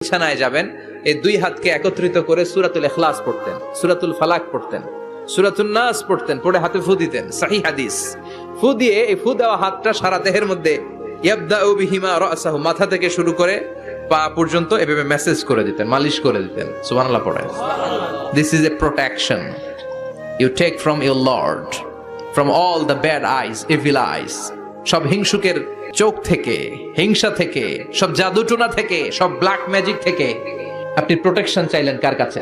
বিছানায় যাবেন, এই দুই হাতকে একত্রিত করে সূরাতুল ইখলাস পড়তেন, সূরাতুল ফালাক পড়তেন, সূরাতুন নাস পড়তেন, পড়ে হাতে ফু দিতেন। সহিহ হাদিস। ফু দিয়ে এই ফু দেওয়া হাতটা সারা দেহের মধ্যে ইয়াবদাউ বিহিমা রাসাহু, মাথা থেকে শুরু করে পা পর্যন্ত এভাবে মেসেজ করে দিতেন, মালিশ করে দিতেন। সুবহানাল্লাহ পড়েন। This is a protection you take from your lord, from all the bad eyes, evil eyes, সব হিংসুকের চোখ থেকে, হিংসা থেকে, সব জাদুটোনা থেকে, সব ব্ল্যাক ম্যাজিক থেকে আপনি প্রোটেকশন চাইলেন কার কাছে?